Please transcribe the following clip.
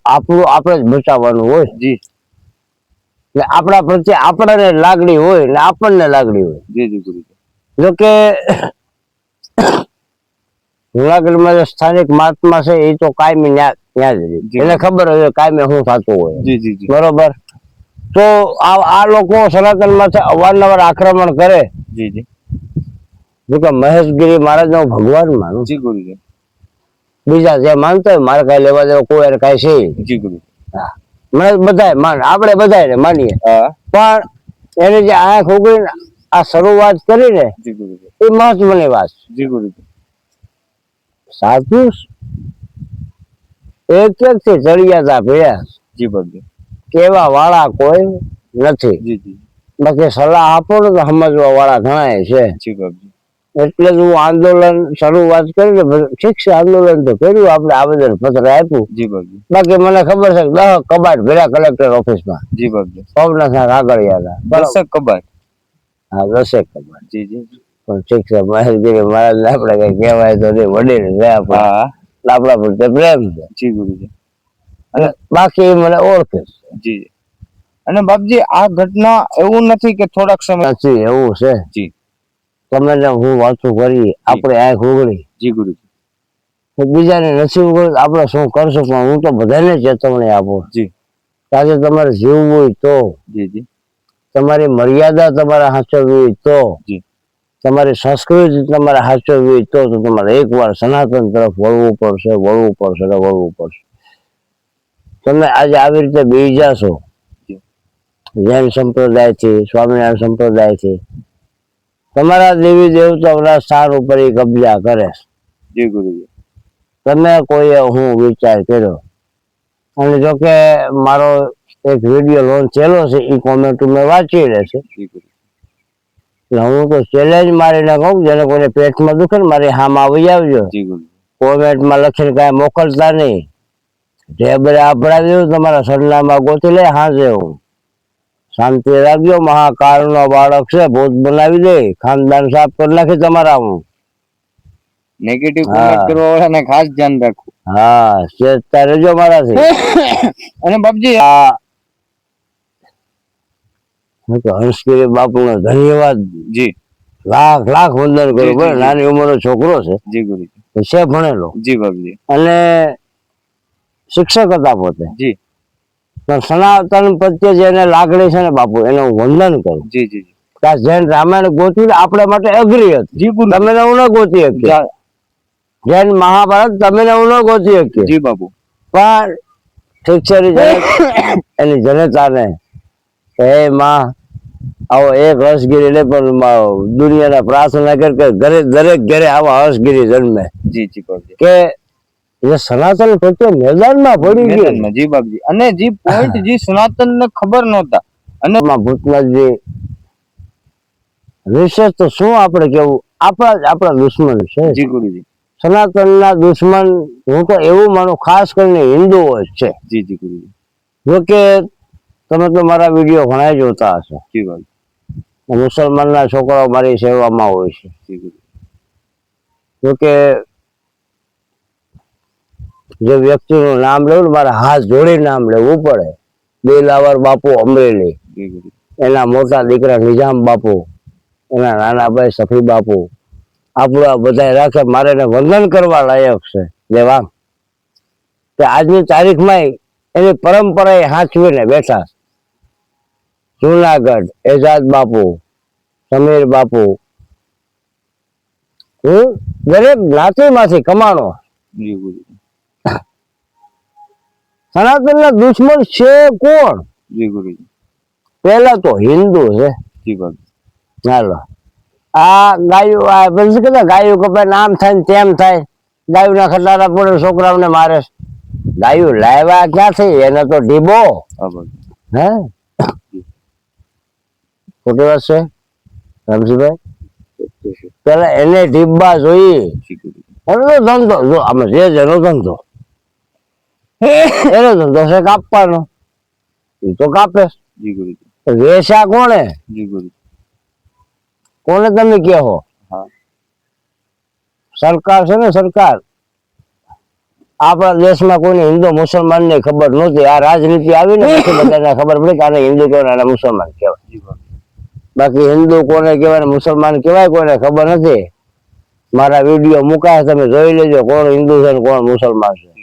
આપણું આપણે જ બચાવવાનું હોય જી એટલે આપણા પ્રત્યે આપણને લાગણી હોય ને આપણને લાગણી હોય જી જી ગુરુજી જો કે જુનાગઢમાં જે સ્થાનિક મહાત્મા છે એ તો કાયમી ત્યાં જ રહે. એને ખબર હોય કાયમી શું થતું હોય જી જી જી બરોબર તો આ લોકો સનાતન માંથી અવારનવાર આક્રમણ કરે જી જી જો કે મહેશગીરી મહારાજ નો ભગવાન માનું જી ગુરુજી બીજા જે માનતો હોય મારે કઈ લેવા દેવા કોઈ કઈ છે જી ગુરુજી હા મને બધાય માન આપણે બધાય માનીએ હા પણ એની જે આંખ ઉગડીને આ શરૂઆત કરી ને જી ગુરુજી એ મહત્વની વાત છે. જી ગુરુજી સાધુ એક એક થી ચડિયાતા ભેયા જી બાબજી કેવા વાળા કોઈ નથી જી જી બાકી સલાહ આપો ને તો સમજવા વાળા ઘણા છે જી બાબજી એટલે જ હું આંદોલન શરૂઆત કરી ને ઠીક છે આંદોલન તો કર્યું આપણે આવેદન પત્ર આપ્યું જી બાબજી બાકી મને ખબર છે 10 કબાટ ભર્યા કલેક્ટર ઓફિસમાં જી બાબજી પવનના કાગળિયા હતા દશક કબાટ હા 10 કબાટ જી જી પણ ઠીક છે મહેશગીરી મહારાજ ને આપણે કઈ કહેવાય તો નહીં વડીલ છે આપણા હા આપણા પ્રત્યે પ્રેમ છે જી ગુરુજી અને બાકી મને ઓળખે છે જી અને બાપજી આ ઘટના એવું નથી કે થોડાક સમય નથી એવું છે જી તમે ને હું વાતો કરી આપણે આંખ ઉગડી જી ગુરુજી બીજાને નથી ઉગડી આપણે શું કરશું પણ હું તો બધાને ચેતવણી આપું જી આજે તમારે જીવવું હોય તો જી જી તમારી મર્યાદા તમારે સાચવવી હોય તો જી તમારી સંસ્કૃતિ તમારે સાચવવી હોય તો તમારે એકવાર સનાતન તરફ વળવું પડશે વળવું પડશે ને વળવું પડશે. તમે આજે આવી રીતે બીજા છો જૈન સંપ્રદાય છે સ્વામિનારાયણ સંપ્રદાય છે તમારા દેવી દેવતાઓના સ્થાન ઉપર એ કબજા કરે જી ગુરુજી તમે કોઈએ હું વિચાર કર્યો અને જો કે મારો એક વિડીયો લોન્ચ થયેલો છે એ કોમેન્ટ મેં વાંચી રહેશે જી ગુરુજી એટલે હું તો ચેલેન્જ મારીને કહું જેને કોઈને પેટમાં દુખે ને મારી હામ આવી આવજો જી ગુરુજી કોમેન્ટમાં લખીને કાંઈ મોકલતા નહીં ઢેબરે આપડાવી દઉં તમારા સરનામા ગોતી લે હાજે હું શાંતિ રાખજો મહાકાળનો બાળક છે ભૂત બનાવી દે ખાનદાન સાફ કરી નાખી તમારા હું નેગેટિવ કોમેન્ટ કરવા વાળાને ખાસ ધ્યાન રાખવું હા ચેતતા રહેજો મારાથી અને બાપજી આ હું તો હંસગીરી બાપુનો ધન્યવાદ જી લાખ લાખ વંદન કરું જી, બરાબર જી. નાની ઉંમરનો છોકરો છે જી ગુરુજી છે ભણેલો જી બાપજી અને શિક્ષક હતા પોતે જી પણ સનાતન પ્રત્યે જેને લાગણી છે ને બાપુ એને હું વંદન કરું જી જી જી જૈન રામાયણ ગોતી આપણા માટે અઘરી હતી જી ગુરુ તમે હું ન ગોતી શકીએ જૈન મહાભારત તમે હું ન ગોતી શકીએ જી બાપુ પણ ઠીક છે એની જનતાને હે માં આવો એક હર્ષગીરી લે પણ દુનિયાના પ્રાર્થના કર કે દરેક ઘરે આવા હર્ષગીરી જન્મે જી જી બાપજી કે જે સનાતન પ્રત્યે મેદાનમાં પડી ગયું મેદાનમાં જી બાપજી અને જી પોઈન્ટ જી સનાતન ને ખબર નહોતા અને ભૂતનાથજી વિશેષ તો શું આપણે કેવું આપણા દુશ્મન છે જી ગુરુજી સનાતનના દુશ્મન હું તો એવું માનું ખાસ કરીને હિન્દુઓ જ છે જી જી ગુરુજી જોકે તમે તો મારા વિડીયો ઘણા જોતા હશો જી બાપજી મુસલમાનના છોકરાઓ મારી સેવામાં હોય છે જી ગુરુજી જોકે જે વ્યક્તિનું નામ લેવું મારે હાથ જોડી નામ લેવું પડે દિલાવર બાપુ અમરેલી જી ગુરુજી એના મોટા દીકરા નિજામ બાપુ એના નાના ભાઈ સફી બાપુ આપણા બધા રાખે મારે એને વંદન કરવા લાયક છે જેવા કે આજની તારીખમાં એની પરંપરા એ સાચવીને બેઠા જુનાગઢ એજાદ બાપુ સમીર બાપુ દરેક જ્ઞાતિમાંથી કમાણો જી ગુરુજી સનાતનના દુશ્મન છે કોણ જી ગુરુજી પેલા તો હિન્દુ છે જી બાપજી ચાલો આ ગાયું આ બધી કહેતા ગાયું કપાય આમ થાય ને તેમ થાય ગાયુંના ખટારા પડે છોકરાઓને મારે ગાયું લાવ્યા ક્યાંથી એને તો ઢીબો હા બાપજી હે ખોટી વાત છે રામજીભાઈ પેલા એને ઢીબા જોઈએ જી ગુરુજી એનો તો ધંધો જો આમાં જે એનો ધંધો એનો ધંધો છે કાપવાનો એ તો કાપે જી ગુરુજી વેશા કોણે જી ગુરુજી કોને તમે કહો હા સરકાર છે ને સરકાર આપણા દેશમાં કોઈને હિન્દુ મુસલમાન ને ખબર નહોતી. આ રાજનીતિ આવી ને પછી બધાને ખબર પડી કે આને હિન્દુ કહેવાય, આને મુસલમાન કહેવાય. બાકી હિન્દુ કોને કહેવાય ને મુસલમાન કહેવાય કોઈને ખબર નથી. મારા વિડીયો મુકાય, તમે જોઈ લેજો કોણ હિન્દુ છે ને કોણ મુસલમાન છે.